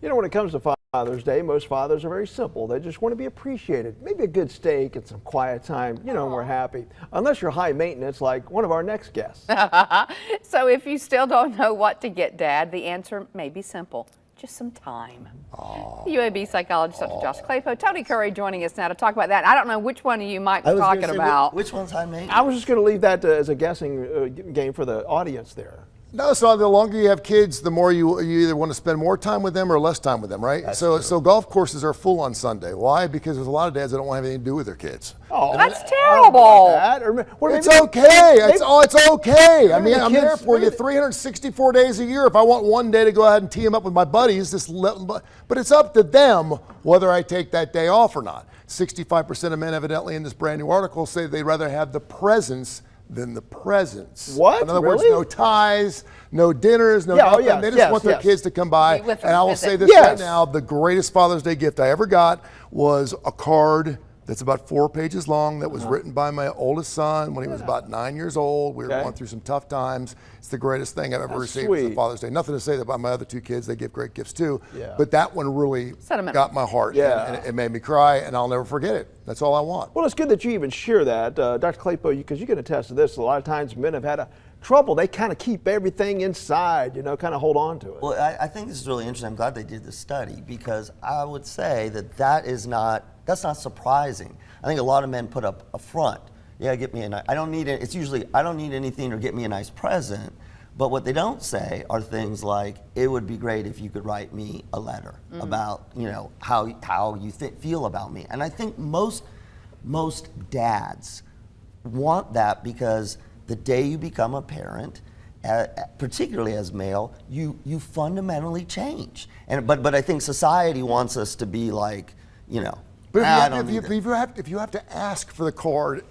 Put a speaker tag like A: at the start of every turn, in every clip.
A: You know, when it comes to Father's Day, most fathers are very simple. They just want to be appreciated. Maybe a good steak and some quiet time, you know, and we're happy. Unless you're high maintenance like one of our next guests.
B: So if you still don't know what to get Dad, the answer may be simple. Just some time. UAB psychologist Dr. Josh Klapow, Tony Kurre joining us now to talk about that. I don't know which one of you might be talking about.
C: Which one's high maintenance?
A: I was just going to leave that as a guessing game for the audience there.
D: No, so the longer you have kids, the more you either want to spend more time with them or less time with them, right? So golf courses are full on Sunday. Why? Because there's a lot of dads that don't want to have anything to do with their kids.
A: Oh,
B: that's terrible.
D: It's okay. It's okay. I mean, I'm there for you 364 days a year. If I want one day to go ahead and tee them up with my buddies, but it's up to them whether I take that day off or not. 65% of men evidently in this brand new article say they'd rather have the presence than the presents.
A: What?
D: In other words,
A: Really?
D: no ties, no dinners, no nothing.
A: yes,
D: They just want their kids to come by.
B: With
D: And I will
B: visit.
D: say this right now, the greatest Father's Day gift I ever got was a card that's about 4 pages long that was written by my oldest son when he was about 9 years old. We were going through some tough times. It's the greatest thing I've ever received for Father's Day. Nothing to say about my other 2 kids. They give great gifts too. But that one really got my heart. And it made me cry, and I'll never forget it. That's all I want.
A: Well, it's good that you even share that. Dr. Klapow, because you can attest to this. A lot of times men have had trouble. They kind of keep everything inside, you know, kind of hold on to it.
C: Well, I think this is really interesting. I'm glad they did this study because I would say that's not surprising. I think a lot of men put up a front. Yeah, get me I don't need it. It's usually, I don't need anything or get me a nice present. But what they don't say are things like, it would be great if you could write me a letter about, you know, how you feel about me. And I think most dads want that because the day you become a parent, particularly as male, you fundamentally change. But I think society wants us to be like, you know,
D: But if you have to ask for the card,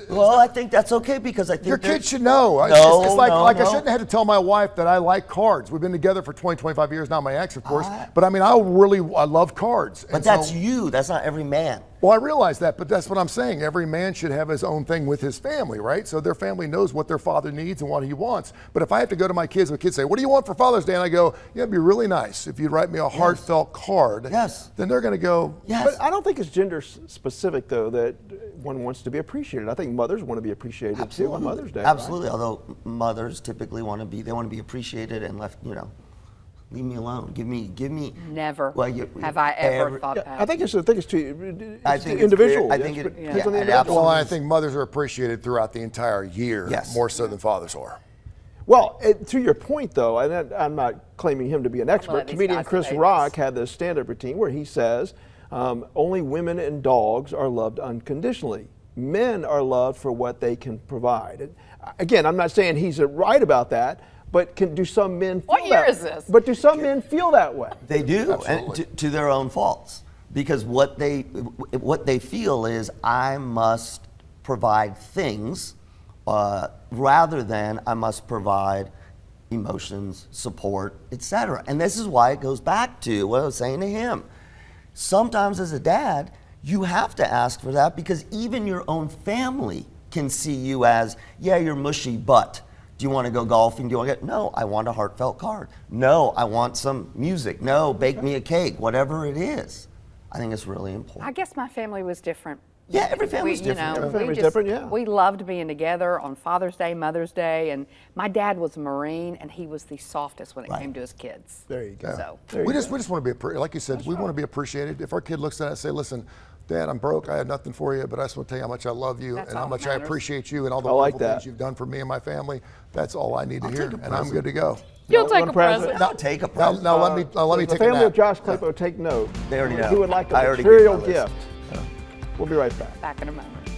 C: well, I think that's okay because I think
D: your kids should know.
C: No,
D: it's like I
C: no.
D: shouldn't have to tell my wife that I like cards. We've been together for 20, 25 years now, my ex, of course. But I mean, I love cards.
C: But that's you. That's not every man.
D: Well, I realize that, but that's what I'm saying. Every man should have his own thing with his family, right? So their family knows what their father needs and what he wants. But if I have to go to my kids, when kids say, "What do you want for Father's Day?" and I go, "Yeah, it'd be really nice if you'd write me a heartfelt card." Then they're going to go,
C: "Yes."
A: But I don't think it's gender specific, though, that one wants to be appreciated. I think mothers want to be appreciated too on Mother's Day.
C: Absolutely.
A: Right?
C: Although mothers typically want to be appreciated and left, you know. Leave me alone. Give me.
B: Never
C: Well,
B: have I ever thought that.
A: I think it's individual.
C: I think
D: I think mothers are appreciated throughout the entire year, more so than fathers are.
A: Well, to your point, though, and I'm not claiming him to be an expert, comedian Chris Rock had this stand-up routine where he says, only women and dogs are loved unconditionally. Men are loved for what they can provide. And again, I'm not saying he's right about that, but do some men feel
B: What year is this?
A: But do some men feel that way?
C: They do, and to their own faults, because what they feel is I must provide things rather than I must provide emotions, support, etc. And this is why it goes back to what I was saying to him. Sometimes as a dad, you have to ask for that because even your own family can see you as, yeah, you're mushy, but do you want to go golfing? Do you want to get? No, I want a heartfelt card. No, I want some music. No, bake me a cake, whatever it is. I think it's really important.
B: I guess my family was different.
C: Yeah, every family's different.
A: Every family's different, yeah.
B: We loved being together on Father's Day, Mother's Day, and my dad was a Marine, and he was the softest when it came to his kids.
A: There you go.
B: So
D: We just want to be, like you said, we want to be appreciated. If our kid looks at us and say, "Listen, Dad, I'm broke. I have nothing for you, but I just want to tell you how much I love you and how much I appreciate you and all the wonderful things you've done for me and my family." That's all I need to hear, and I'm good to go.
B: You'll take a present.
C: Not take a present.
D: Now let me take a nap.
A: The family of Josh Klapow, take note.
C: They already know.
A: He would like a
C: I already
A: material
C: gave my list.
A: gift. We'll be right back.
B: Back in a moment.